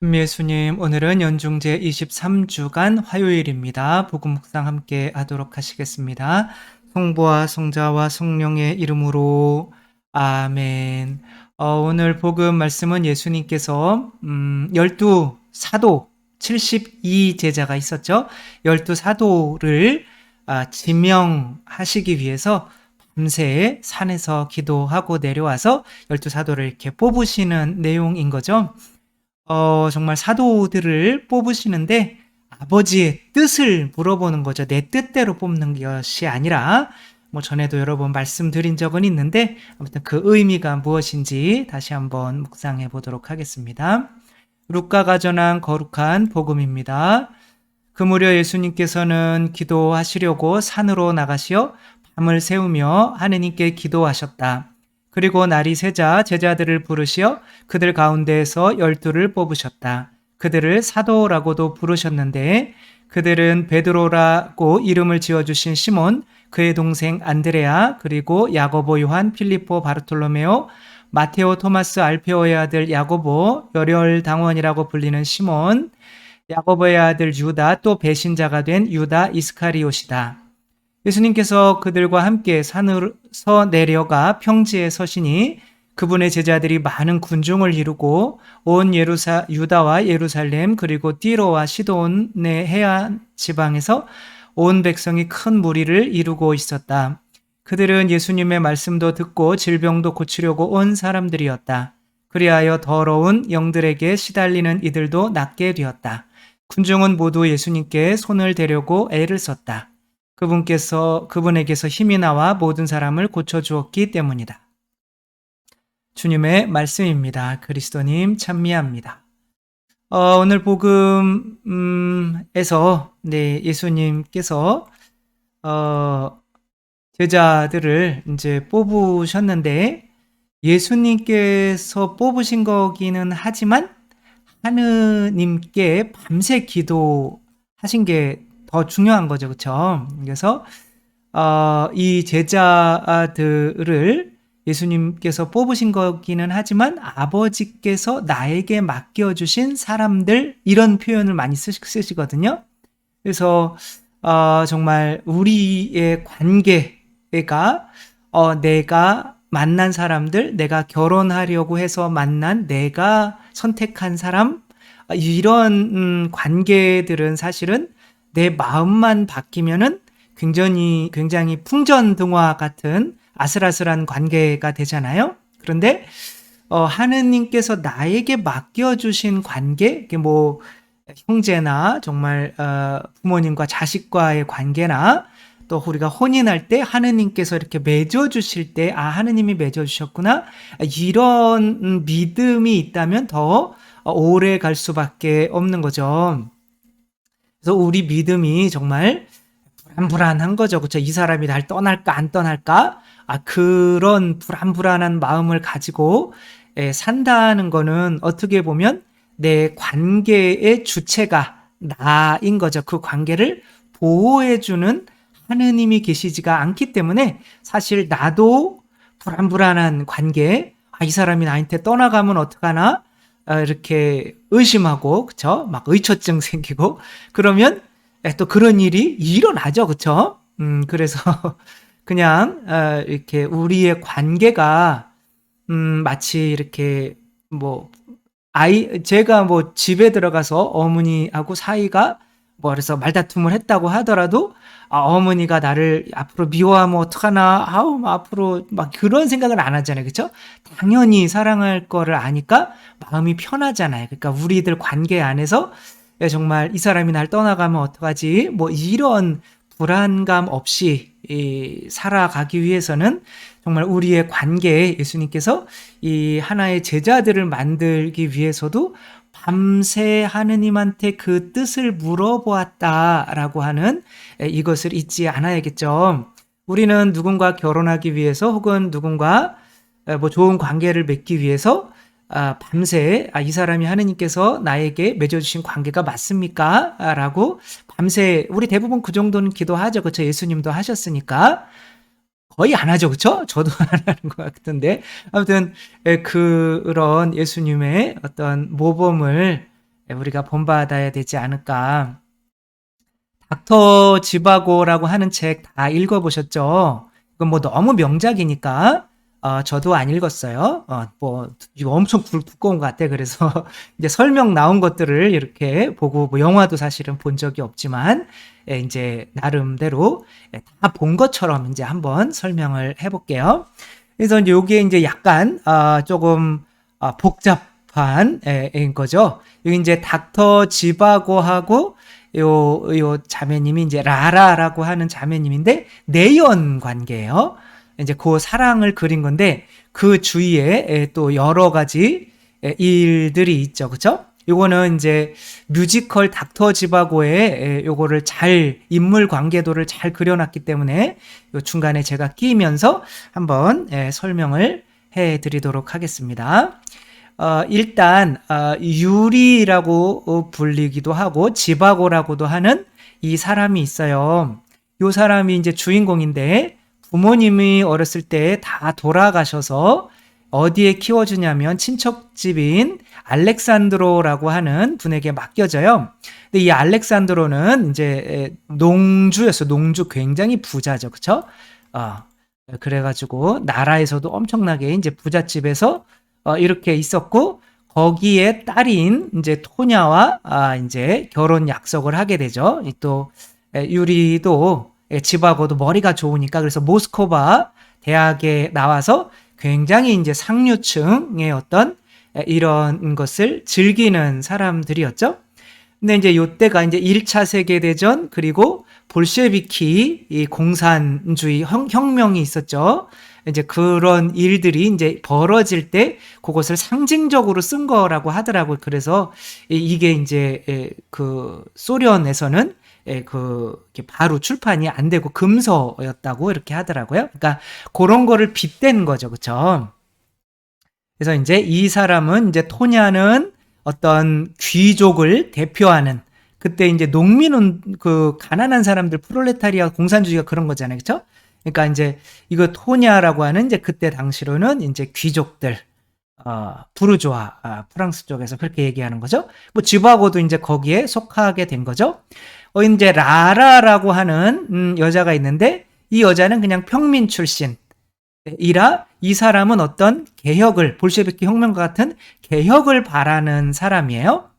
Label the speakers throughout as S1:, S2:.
S1: 준미예수님, 오늘은 연중제 23주간 화요일입니다. 복음 묵상 함께 하도록 하시겠습니다. 성부와 성자와 성령의 이름으로 아멘. 오늘 복음 말씀은 예수님께서 12 사도 72 제자가 있었죠. 12 사도를 지명하시기 위해서 밤새 산에서 기도하고 내려와서 12 사도를 이렇게 뽑으시는 내용인 거죠. 정말 사도들을 뽑으시는데 아버지의 뜻을 물어보는 거죠. 내 뜻대로 뽑는 것이 아니라, 전에도 여러 번 말씀드린 적은 있는데, 아무튼 그 의미가 무엇인지 다시 한번 묵상해 보도록 하겠습니다. 루카가 전한 거룩한 복음입니다. 그 무렵 예수님께서는 기도하시려고 산으로 나가시어 밤을 새우며 하느님께 기도하셨다. 그리고 날이 새자 제자들을 부르시어 그들 가운데에서 12를 뽑으셨다. 그들을 사도라고도 부르셨는데 그들은 베드로라고 이름을 지어주신 시몬, 그의 동생 안드레아, 그리고 야고보, 요한, 필리포, 바르톨로메오, 마테오, 토마스, 알페오의 아들 야고보, 열혈당원이라고 불리는 시몬, 야고보의 아들 유다, 또 배신자가 된 유다 이스카리옷이다. 예수님께서 그들과 함께 산에서 내려가 평지에 서시니 그분의 제자들이 많은 군중을 이루고 온 유다와 예루살렘 그리고 띠로와 시돈의 해안 지방에서 온 백성이 큰 무리를 이루고 있었다. 그들은 예수님의 말씀도 듣고 질병도 고치려고 온 사람들이었다. 그리하여 더러운 영들에게 시달리는 이들도 낫게 되었다. 군중은 모두 예수님께 손을 대려고 애를 썼다. 그분에게서 힘이 나와 모든 사람을 고쳐주었기 때문이다. 주님의 말씀입니다. 그리스도님 찬미합니다. 오늘 복음에서 예수님께서 제자들을 이제 뽑으셨는데 예수님께서 뽑으신 거기는 하지만 하느님께 밤새 기도하신 게 더 중요한 거죠. 그렇죠? 그래서 이 제자들을 예수님께서 뽑으신 거기는 하지만 아버지께서 나에게 맡겨주신 사람들, 이런 표현을 많이 쓰시거든요. 그래서 정말 우리의 관계가 내가 만난 사람들, 내가 결혼하려고 해서 만난, 내가 선택한 사람, 이런 관계들은 사실은 내 마음만 바뀌면은 굉장히 풍전등화 같은 아슬아슬한 관계가 되잖아요. 그런데 하느님께서 나에게 맡겨주신 관계, 이게 형제나 정말 부모님과 자식과의 관계나 또 우리가 혼인할 때 하느님께서 이렇게 맺어주실 때 하느님이 맺어주셨구나, 이런 믿음이 있다면 더 오래 갈 수밖에 없는 거죠. 그래서 우리 믿음이 정말 불안한 거죠. 그렇죠? 이 사람이 날 떠날까 안 떠날까? 그런 불안한 마음을 가지고 산다는 거는 어떻게 보면 내 관계의 주체가 나인 거죠. 그 관계를 보호해주는 하느님이 계시지가 않기 때문에 사실 나도 불안한 관계, 이 사람이 나한테 떠나가면 어떡하나? 이렇게 의심하고, 그쵸? 막 의처증 생기고, 그러면 또 그런 일이 일어나죠. 그쵸? 그래서 그냥, 이렇게 우리의 관계가, 마치 이렇게, 제가 집에 들어가서 어머니하고 사이가 그래서 말다툼을 했다고 하더라도, 어머니가 나를 앞으로 미워하면 어떡하나, 앞으로 막 그런 생각을 안 하잖아요. 그쵸? 당연히 사랑할 거를 아니까 마음이 편하잖아요. 그러니까 우리들 관계 안에서 정말 이 사람이 날 떠나가면 어떡하지? 이런 불안감 없이 살아가기 위해서는 정말 우리의 관계에 예수님께서 이 하나의 제자들을 만들기 위해서도 밤새 하느님한테 그 뜻을 물어보았다라고 하는 이것을 잊지 않아야겠죠. 우리는 누군가 결혼하기 위해서 혹은 누군가 좋은 관계를 맺기 위해서 밤새 이 사람이 하느님께서 나에게 맺어주신 관계가 맞습니까? 라고 밤새, 우리 대부분 그 정도는 기도하죠. 그렇죠? 예수님도 하셨으니까. 거의 안 하죠. 그렇죠? 저도 안 하는 것 같은데. 아무튼 그런 예수님의 어떤 모범을 우리가 본받아야 되지 않을까. 닥터 지바고라고 하는 책 다 읽어보셨죠? 이건 뭐 너무 명작이니까 저도 안 읽었어요. 뭐 이거 엄청 두꺼운 것 같아. 그래서 이제 설명 나온 것들을 이렇게 보고 뭐 영화도 사실은 본 적이 없지만 이제 나름대로 다 본 것처럼 이제 한번 설명을 해볼게요. 그래서 이제 요게 이제 약간 조금 복잡한 인 거죠. 여기 이제 닥터 지바고하고 요 자매님이 이제 라라라고 하는 자매님인데 내연 관계예요. 이제 그 사랑을 그린 건데 그 주위에 또 여러 가지 일들이 있죠. 그쵸? 요거는 이제 뮤지컬 닥터 지바고에 요거를 잘 인물 관계도를 잘 그려놨기 때문에 요 중간에 제가 끼면서 한번 설명을 해드리도록 하겠습니다. 일단 유리라고 불리기도 하고 지바고라고도 하는 이 사람이 있어요. 이 사람이 이제 주인공인데 부모님이 어렸을 때 다 돌아가셔서 어디에 키워주냐면 친척집인 알렉산드로라고 하는 분에게 맡겨져요. 근데 이 알렉산드로는 이제 농주였어. 농주 굉장히 부자죠. 그쵸? 그래가지고 나라에서도 엄청나게 이제 부잣집에서 이렇게 있었고 거기에 딸인 이제 토냐와 이제 결혼 약속을 하게 되죠. 또 유리도 집하고도 머리가 좋으니까 그래서 모스코바 대학에 나와서 굉장히 이제 상류층의 어떤 이런 것을 즐기는 사람들이었죠. 근데 이제 요때가 이제 1차 세계대전 그리고 볼셰비키 이 공산주의 혁명이 있었죠. 이제 그런 일들이 이제 벌어질 때 그것을 상징적으로 쓴 거라고 하더라고요. 그래서 이게 이제 그 소련에서는 그 바로 출판이 안 되고 금서였다고 이렇게 하더라고요. 그러니까 그런 거를 빗댄 거죠. 그렇죠? 그래서 이제 이 사람은 이제 토냐는 어떤 귀족을 대표하는 그때 이제 농민은 그 가난한 사람들 프롤레타리아 공산주의가 그런 거잖아요. 그렇죠? 그러니까 이제 이거 토냐라고 하는 이제 그때 당시로는 이제 귀족들 부르주아 프랑스 쪽에서 그렇게 얘기하는 거죠. 뭐 지바고도 이제 거기에 속하게 된 거죠. 이제 라라라고 하는 여자가 있는데 이 여자는 그냥 평민 출신 이라 이 사람은 어떤 개혁을 볼셰비키 혁명과 같은 개혁을 바라는 사람이에요.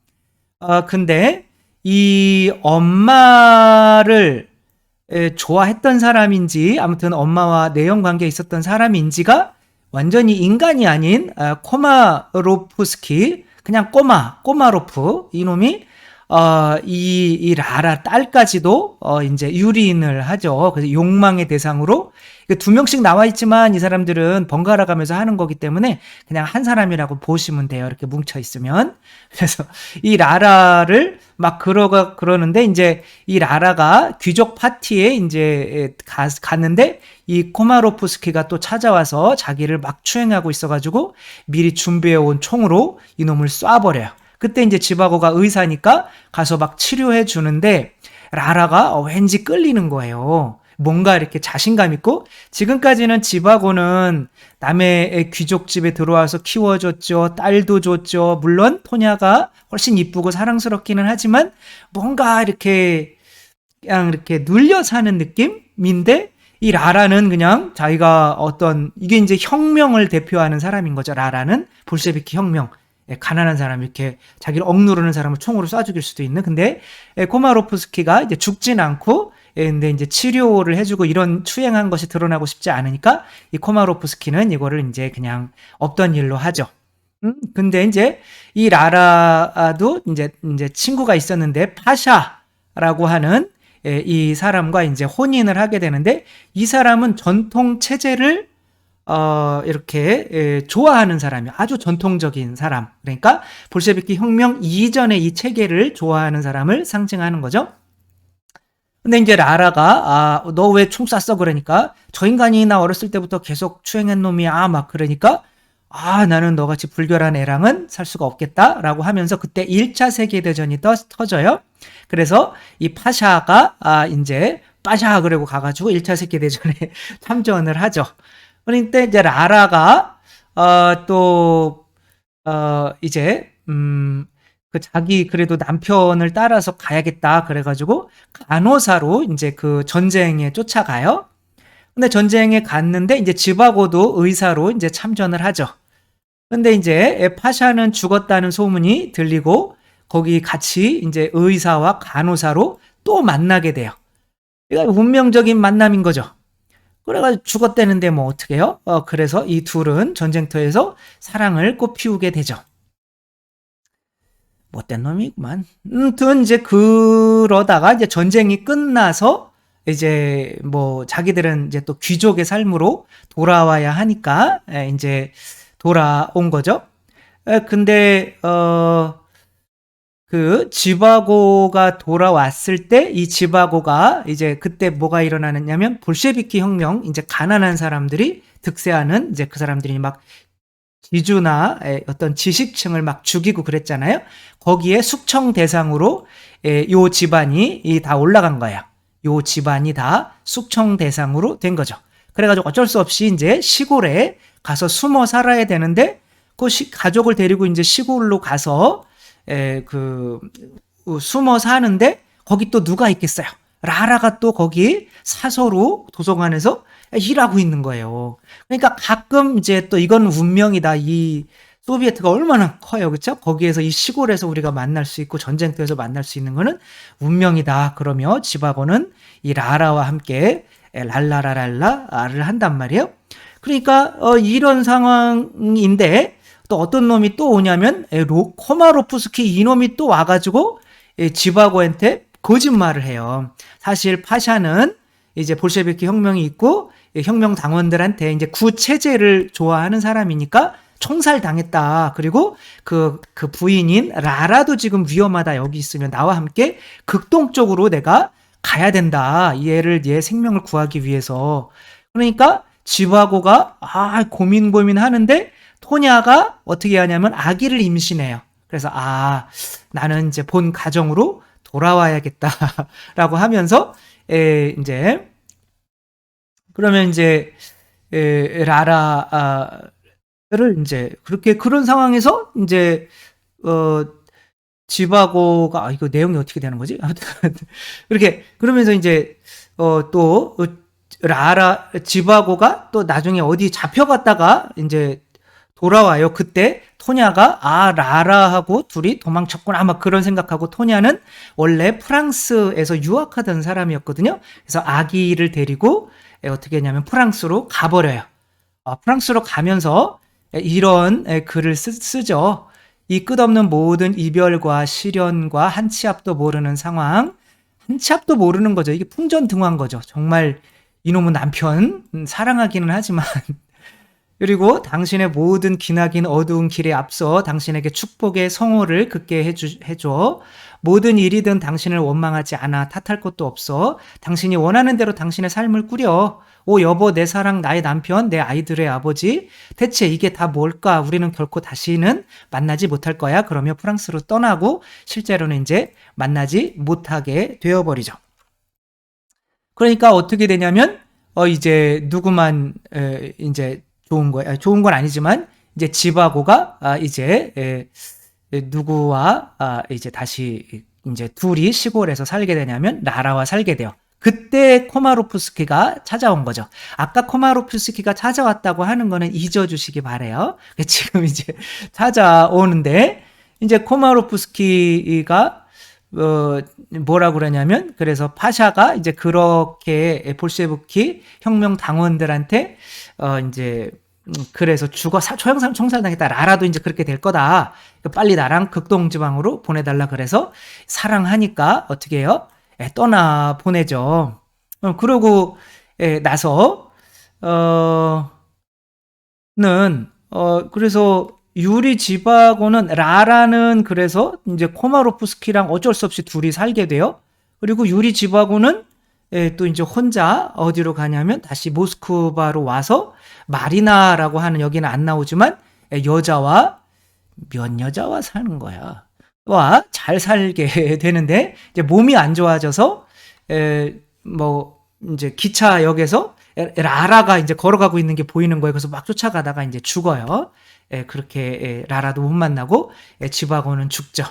S1: 근데 이 엄마를 좋아했던 사람인지 아무튼 엄마와 내연 관계에 있었던 사람인지가 완전히 인간이 아닌 코마로프스키 그냥 꼬마로프 이놈이 이 라라 딸까지도 이제 유린을 하죠. 그래서 욕망의 대상으로 두 명씩 나와 있지만 이 사람들은 번갈아 가면서 하는 거기 때문에 그냥 한 사람이라고 보시면 돼요. 이렇게 뭉쳐 있으면. 그래서 이 라라를 막 그러는데 이제 이 라라가 귀족 파티에 이제 갔는데 이 코마로프스키가 또 찾아와서 자기를 막 추행하고 있어가지고 미리 준비해 온 총으로 이놈을 쏴버려요. 그때 이제 지바고가 의사니까 가서 막 치료해 주는데 라라가 왠지 끌리는 거예요. 뭔가 이렇게 자신감 있고 지금까지는 지바고는 남의 귀족집에 들어와서 키워줬죠. 딸도 줬죠. 물론 토냐가 훨씬 이쁘고 사랑스럽기는 하지만 뭔가 이렇게 그냥 이렇게 눌려 사는 느낌인데 이 라라는 그냥 자기가 어떤 이게 이제 혁명을 대표하는 사람인 거죠. 라라는 볼셰비키 혁명. 가난한 사람 이렇게 자기를 억누르는 사람을 총으로 쏴 죽일 수도 있는. 근데 코마로프스키가 이제 죽진 않고 근데 이제 치료를 해주고 이런 추행한 것이 드러나고 싶지 않으니까 이 코마로프스키는 이거를 이제 그냥 없던 일로 하죠. 근데 이제 이 라라도 이제 친구가 있었는데 파샤라고 하는 이 사람과 이제 혼인을 하게 되는데 이 사람은 전통 체제를 이렇게 좋아하는 사람이 아주 전통적인 사람. 그러니까 볼셰비키 혁명 이전의 이 체계를 좋아하는 사람을 상징하는 거죠. 근데 이제 라라가 너 왜 총 쐈어? 그러니까 저 인간이 나 어렸을 때부터 계속 추행한 놈이야. 막 그러니까 나는 너같이 불결한 애랑은 살 수가 없겠다라고 하면서 그때 1차 세계대전이 터져요. 그래서 이 파샤가 이제 빠샤 그러고 가가지고 1차 세계대전에 참전을 하죠. 그러니까 이제 라라가 또 이제 그 자기 그래도 남편을 따라서 가야겠다 그래가지고 간호사로 이제 그 전쟁에 쫓아가요. 근데 전쟁에 갔는데 이제 지바고도 의사로 이제 참전을 하죠. 근데 이제 파샤는 죽었다는 소문이 들리고 거기 같이 이제 의사와 간호사로 또 만나게 돼요. 그러니까 운명적인 만남인 거죠. 그래가지고 죽었다는데 뭐 어떡해요? 그래서 이 둘은 전쟁터에서 사랑을 꽃피우게 되죠. 못된 놈이구만. 아무튼 이제 그러다가 이제 전쟁이 끝나서 이제 뭐 자기들은 이제 또 귀족의 삶으로 돌아와야 하니까 이제 돌아온 거죠. 근데 그 지바고가 돌아왔을 때 이 지바고가 이제 그때 뭐가 일어나느냐면 볼셰비키 혁명, 이제 가난한 사람들이 득세하는 이제 그 사람들이 막 지주나 어떤 지식층을 막 죽이고 그랬잖아요. 거기에 숙청 대상으로 요 집안이 다 올라간 거예요. 요 집안이 다 숙청 대상으로 된 거죠. 그래가지고 어쩔 수 없이 이제 시골에 가서 숨어 살아야 되는데 그 가족을 데리고 이제 시골로 가서 그 숨어 사는데 거기 또 누가 있겠어요? 라라가 또 거기 사서로 도서관에서 일하고 있는 거예요. 그러니까 가끔 이제 또 이건 운명이다. 이 소비에트가 얼마나 커요. 그렇죠? 거기에서 이 시골에서 우리가 만날 수 있고 전쟁터에서 만날 수 있는 거는 운명이다. 그러며 지바고는 이 라라와 함께 랄라라랄라를 한단 말이에요. 그러니까 이런 상황인데 또 어떤 놈이 또 오냐면 코마로프스키 이놈이 또 와가지고 지바고한테 거짓말을 해요. 사실 파샤는 이제 볼셰비키 혁명이 있고 혁명 당원들한테 이제 구체제를 좋아하는 사람이니까 총살 당했다. 그리고 그 부인인 라라도 지금 위험하다. 여기 있으면 나와 함께 극동 쪽으로 내가 가야 된다. 얘 생명을 구하기 위해서. 그러니까 지바고가 고민하는데 토냐가 어떻게 하냐면 아기를 임신해요. 그래서 나는 이제 본 가정으로 돌아와야겠다라고 하면서 이제 그러면 이제 라라를 이제 그렇게 그런 상황에서 이제 지바고가 이거 내용이 어떻게 되는 거지? 아무튼 그렇게 그러면서 이제 또 라라 지바고가 또 나중에 어디 잡혀갔다가 이제 돌아와요. 그때 토냐가 라라하고 둘이 도망쳤구나 막 그런 생각하고 토냐는 원래 프랑스에서 유학하던 사람이었거든요. 그래서 아기를 데리고 어떻게 했냐면 프랑스로 가버려요. 프랑스로 가면서 이런 글을 쓰죠. 이 끝없는 모든 이별과 시련과 한 치 앞도 모르는 상황, 한 치 앞도 모르는 거죠. 이게 풍전등화인 거죠. 정말 이놈의 남편 사랑하기는 하지만 그리고 당신의 모든 기나긴 어두운 길에 앞서 당신에게 축복의 성호를 긋게 해줘. 모든 일이든 당신을 원망하지 않아 탓할 것도 없어. 당신이 원하는 대로 당신의 삶을 꾸려. 오 여보 내 사랑 나의 남편 내 아이들의 아버지 대체 이게 다 뭘까? 우리는 결코 다시는 만나지 못할 거야. 그러며 프랑스로 떠나고 실제로는 이제 만나지 못하게 되어버리죠. 그러니까 어떻게 되냐면 이제 누구만 이제 좋은 거예요. 좋은 건 아니지만 이제 지바고가 이제 누구와 이제 다시 이제 둘이 시골에서 살게 되냐면 라라와 살게 돼요. 그때 코마로프스키가 찾아온 거죠. 아까 코마로프스키가 찾아왔다고 하는 거는 잊어주시기 바래요. 지금 이제 찾아오는데 이제 코마로프스키가 뭐라고 그러냐면 그래서 파샤가 이제 그렇게 볼셰비키 혁명 당원들한테 이제 그래서 총살당했다. 라라도 이제 그렇게 될 거다. 빨리 나랑 극동지방으로 보내달라 그래서 사랑하니까 어떻게 해요? 떠나 보내죠. 그러고 나서 그래서 유리 지바고는 라라는 그래서 이제 코마로프스키랑 어쩔 수 없이 둘이 살게 돼요. 그리고 유리 지바고는 또 이제 혼자 어디로 가냐면 다시 모스크바로 와서 마리나라고 하는 여기는 안 나오지만 여자와 사는 거야. 와 잘 살게 되는데 이제 몸이 안 좋아져서 뭐 이제 기차역에서 라라가 이제 걸어가고 있는 게 보이는 거예요. 그래서 막 쫓아가다가 이제 죽어요. 그렇게 라라도 못 만나고 지바고는 죽죠.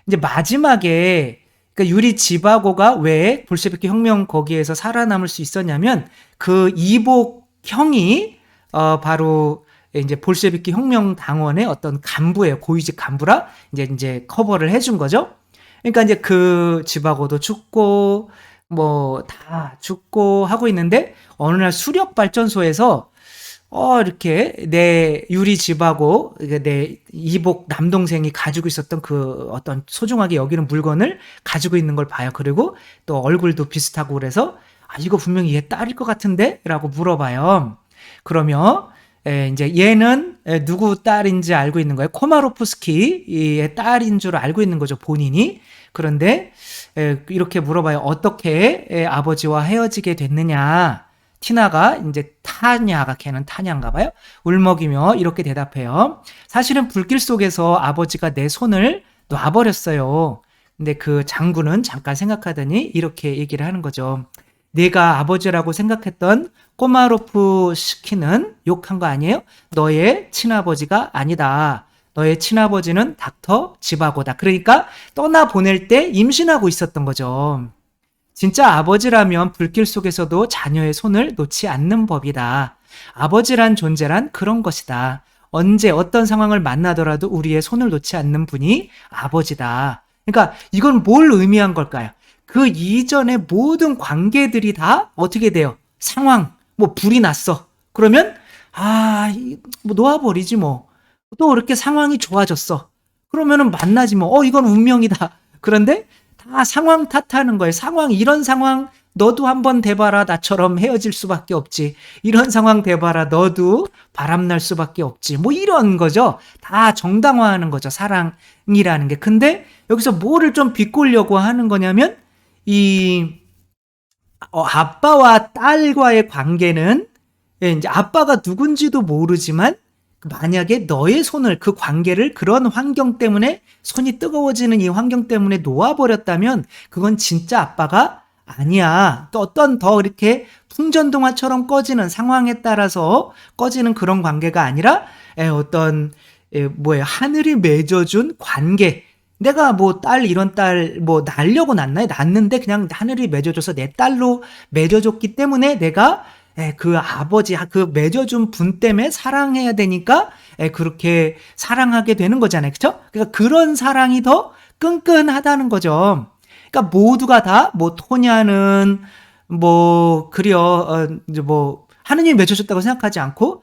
S1: 이제 마지막에 그러니까 유리 지바고가 왜 볼셰비키 혁명 거기에서 살아남을 수 있었냐면 그 이복 형이 바로 이제 볼셰비키 혁명 당원의 어떤 간부예요. 고위직 간부라 이제 커버를 해준 거죠. 그러니까 이제 그 지바고도 죽고 뭐 다 죽고 하고 있는데 어느 날 수력 발전소에서 이렇게 내 유리 집하고 내 이복 남동생이 가지고 있었던 그 어떤 소중하게 여기는 물건을 가지고 있는 걸 봐요. 그리고 또 얼굴도 비슷하고 그래서 이거 분명히 얘 딸일 것 같은데? 라고 물어봐요. 그러면 이제 얘는 누구 딸인지 알고 있는 거예요. 코마로프스키의 딸인 줄 알고 있는 거죠, 본인이. 그런데 이렇게 물어봐요. 어떻게 아버지와 헤어지게 됐느냐? 티나가 이제 걔는 타냐인가 봐요. 울먹이며 이렇게 대답해요. 사실은 불길 속에서 아버지가 내 손을 놔버렸어요. 근데 그 장군은 잠깐 생각하더니 이렇게 얘기를 하는 거죠. 내가 아버지라고 생각했던 꼬마로프 스키는 욕한 거 아니에요? 너의 친아버지가 아니다. 너의 친아버지는 닥터 지바고다. 그러니까 떠나보낼 때 임신하고 있었던 거죠. 진짜 아버지라면 불길 속에서도 자녀의 손을 놓지 않는 법이다. 아버지란 존재란 그런 것이다. 언제 어떤 상황을 만나더라도 우리의 손을 놓지 않는 분이 아버지다. 그러니까 이건 뭘 의미한 걸까요? 그 이전의 모든 관계들이 다 어떻게 돼요? 상황, 뭐 불이 났어. 그러면 뭐 놓아버리지 뭐. 또 이렇게 상황이 좋아졌어. 그러면은 만나지 뭐. 이건 운명이다. 그런데 다 상황 탓하는 거예요. 이런 상황 너도 한번 대봐라. 나처럼 헤어질 수밖에 없지. 이런 상황 대봐라. 너도 바람날 수밖에 없지. 뭐 이런 거죠. 다 정당화하는 거죠. 사랑이라는 게. 근데 여기서 뭐를 좀 비꼬려고 하는 거냐면 아빠와 딸과의 관계는 이제 아빠가 누군지도 모르지만 만약에 너의 손을 그 관계를 그런 환경 때문에 손이 뜨거워지는 이 환경 때문에 놓아버렸다면 그건 진짜 아빠가 아니야. 또 어떤 더 이렇게 풍전등화처럼 꺼지는 상황에 따라서 꺼지는 그런 관계가 아니라 하늘이 맺어준 관계. 내가 뭐 이런 딸 뭐 낳으려고 낳나요? 낳는데 그냥 하늘이 맺어줘서 내 딸로 맺어줬기 때문에 내가 그 아버지, 그 맺어준 분 때문에 사랑해야 되니까 그렇게 사랑하게 되는 거잖아요. 그쵸? 그러니까 그런 사랑이 더 끈끈하다는 거죠. 그러니까 모두가 다, 토냐는, 이제 하느님이 맺어줬다고 생각하지 않고,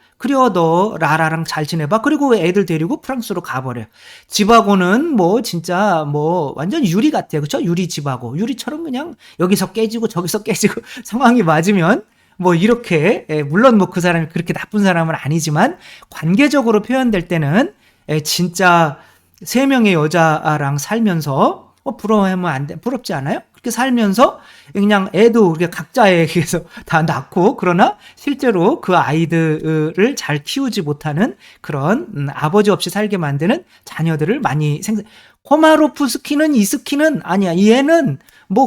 S1: 너 라라랑 잘 지내봐. 그리고 애들 데리고 프랑스로 가버려요. 지바고는 진짜 완전 유리 같아요. 그쵸? 유리 지바고. 유리처럼 그냥 여기서 깨지고 저기서 깨지고 상황이 맞으면 이렇게, 물론 그 사람이 그렇게 나쁜 사람은 아니지만, 관계적으로 표현될 때는, 진짜, 3명의 여자랑 살면서, 부러워하면 안 돼. 부럽지 않아요? 그렇게 살면서, 그냥 애도 우리가 각자에게서 다 낳고, 그러나, 실제로 그 아이들을 잘 키우지 못하는 그런, 아버지 없이 살게 만드는 자녀들을 많이 코마로프스키는 이스키는 아니야. 얘는,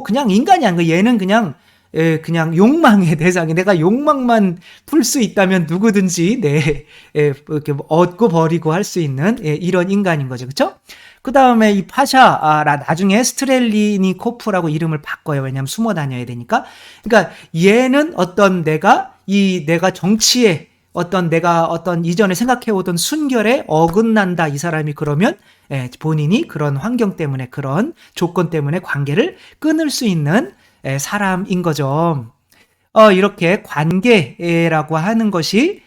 S1: 그냥 인간이 아닌 거야. 얘는 그냥 욕망의 대상이 내가 욕망만 풀 수 있다면 누구든지 이렇게 얻고 버리고 할 수 있는 이런 인간인 거죠. 그쵸? 그 다음에 이 나중에 스트렐리니코프라고 이름을 바꿔요. 왜냐면 숨어 다녀야 되니까. 그러니까 얘는 내가 정치에 내가 이전에 생각해오던 순결에 어긋난다. 이 사람이 그러면 본인이 그런 환경 때문에 그런 조건 때문에 관계를 끊을 수 있는 사람인 거죠. 이렇게 관계라고 하는 것이,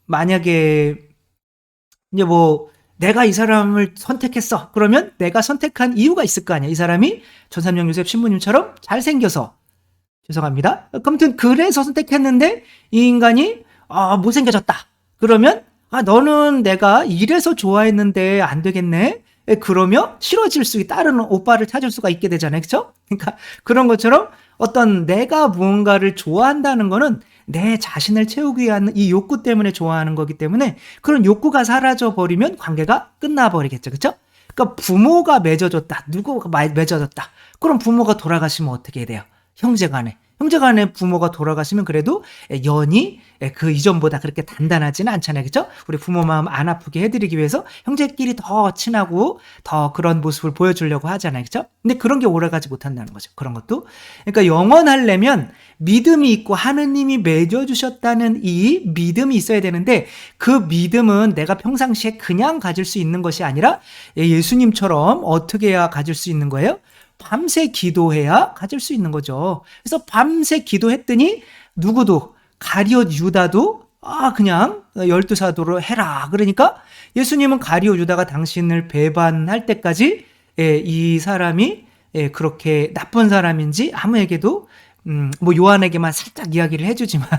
S1: 만약에, 이제 내가 이 사람을 선택했어. 그러면 내가 선택한 이유가 있을 거 아니야. 이 사람이 전삼영 요셉 신부님처럼 잘생겨서. 죄송합니다. 아무튼, 그래서 선택했는데, 이 인간이, 못생겨졌다. 그러면, 너는 내가 이래서 좋아했는데 안 되겠네? 그러면 싫어질 수 있다. 다른 오빠를 찾을 수가 있게 되잖아요. 그쵸? 그러니까 그런 것처럼 내가 무언가를 좋아한다는 거는 내 자신을 채우기 위한 이 욕구 때문에 좋아하는 거기 때문에 그런 욕구가 사라져 버리면 관계가 끝나버리겠죠. 그쵸? 그러니까 부모가 맺어줬다. 누구가 맺어줬다. 그럼 부모가 돌아가시면 어떻게 돼요? 형제간에 형제간의 부모가 돌아가시면 그래도 연이 그 이전보다 그렇게 단단하지는 않잖아요. 그죠? 우리 부모 마음 안 아프게 해드리기 위해서 형제끼리 더 친하고 더 그런 모습을 보여주려고 하잖아요. 그죠? 근데 그런 게 오래가지 못한다는 거죠. 그런 것도. 그러니까 영원하려면 믿음이 있고 하느님이 맺어주셨다는 이 믿음이 있어야 되는데, 그 믿음은 내가 평상시에 그냥 가질 수 있는 것이 아니라 예수님처럼 어떻게 해야 가질 수 있는 거예요? 밤새 기도해야 가질 수 있는 거죠. 그래서 밤새 기도했더니 누구도, 가룟 유다도 그냥 12사도로 해라. 그러니까 예수님은 가룟 유다가 당신을 배반할 때까지 이 사람이 그렇게 나쁜 사람인지 아무에게도 뭐 요한에게만 살짝 이야기를 해주지만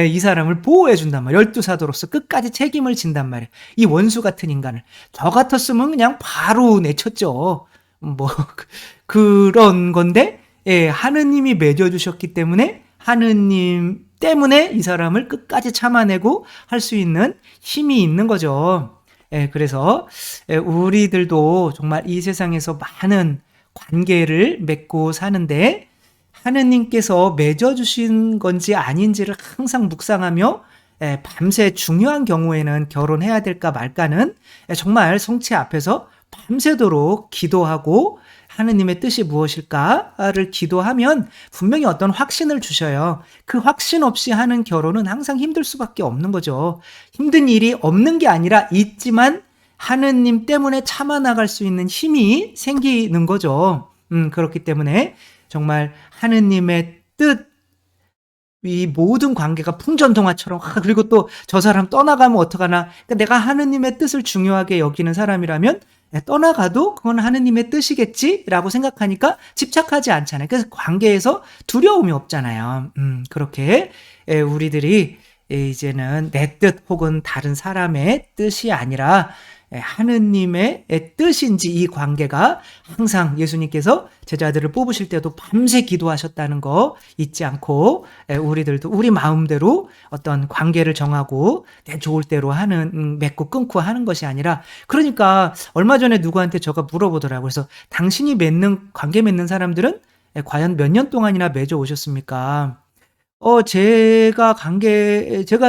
S1: 이 사람을 보호해 준단 말이에요. 12사도로서 끝까지 책임을 진단 말이에요. 이 원수 같은 인간을. 저 같았으면 그냥 바로 내쳤죠. 뭐 그런 건데 하느님이 맺어주셨기 때문에 하느님 때문에 이 사람을 끝까지 참아내고 할 수 있는 힘이 있는 거죠. 그래서 우리들도 정말 이 세상에서 많은 관계를 맺고 사는데 하느님께서 맺어주신 건지 아닌지를 항상 묵상하며 밤새 중요한 경우에는 결혼해야 될까 말까는 정말 성체 앞에서 밤새도록 기도하고 하느님의 뜻이 무엇일까를 기도하면 분명히 어떤 확신을 주셔요. 그 확신 없이 하는 결혼은 항상 힘들 수밖에 없는 거죠. 힘든 일이 없는 게 아니라 있지만 하느님 때문에 참아 나갈 수 있는 힘이 생기는 거죠. 그렇기 때문에 정말 하느님의 뜻, 이 모든 관계가 풍전등화처럼 그리고 또 저 사람 떠나가면 어떡하나. 그러니까 내가 하느님의 뜻을 중요하게 여기는 사람이라면 떠나가도 그건 하느님의 뜻이겠지라고 생각하니까 집착하지 않잖아요. 그래서 관계에서 두려움이 없잖아요. 그렇게 우리들이 이제는 내 뜻 혹은 다른 사람의 뜻이 아니라 하느님의 뜻인지 이 관계가 항상 예수님께서 제자들을 뽑으실 때도 밤새 기도하셨다는 거 잊지 않고 우리들도 우리 마음대로 어떤 관계를 정하고 내 좋을 대로 하는 맺고 끊고 하는 것이 아니라, 그러니까 얼마 전에 누구한테 제가 물어보더라고요. 그래서 당신이 관계 맺는 사람들은 과연 몇 년 동안이나 맺어 오셨습니까? 제가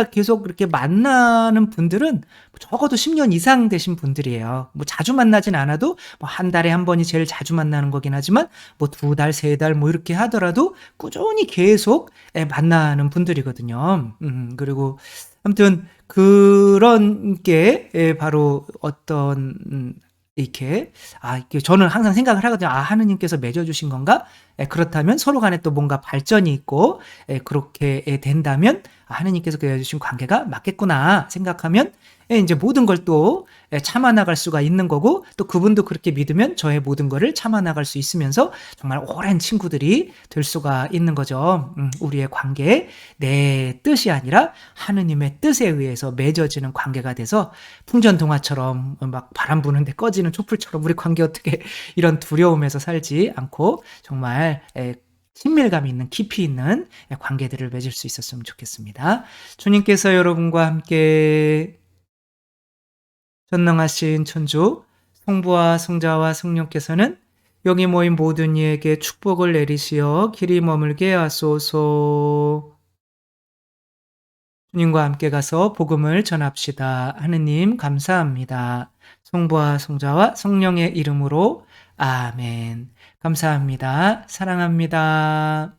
S1: 계속 그렇게 만나는 분들은 적어도 10년 이상 되신 분들이에요. 뭐 자주 만나진 않아도 뭐 한 달에 한 번이 제일 자주 만나는 거긴 하지만 뭐 2달, 3달 뭐 이렇게 하더라도 꾸준히 계속 만나는 분들이거든요. 그리고 아무튼 그런 게 바로 어떤 이렇게 이렇게 저는 항상 생각을 하거든요. 하느님께서 맺어주신 건가? 그렇다면 서로 간에 또 뭔가 발전이 있고 그렇게 된다면 하느님께서 맺어주신 관계가 맞겠구나 생각하면 이제 모든 걸 또 참아 나갈 수가 있는 거고, 또 그분도 그렇게 믿으면 저의 모든 거를 참아 나갈 수 있으면서 정말 오랜 친구들이 될 수가 있는 거죠. 우리의 관계, 내 뜻이 아니라 하느님의 뜻에 의해서 맺어지는 관계가 돼서 풍전등화처럼 막 바람 부는데 꺼지는 촛불처럼 우리 관계 어떻게 이런 두려움에서 살지 않고 정말 친밀감 있는 깊이 있는 관계들을 맺을 수 있었으면 좋겠습니다. 주님께서 여러분과 함께 전능하신 천주 성부와 성자와 성령께서는 여기 모인 모든 이에게 축복을 내리시어 길이 머물게 하소서. 주님과 함께 가서 복음을 전합시다. 하느님 감사합니다. 성부와 성자와 성령의 이름으로 아멘. 감사합니다. 사랑합니다.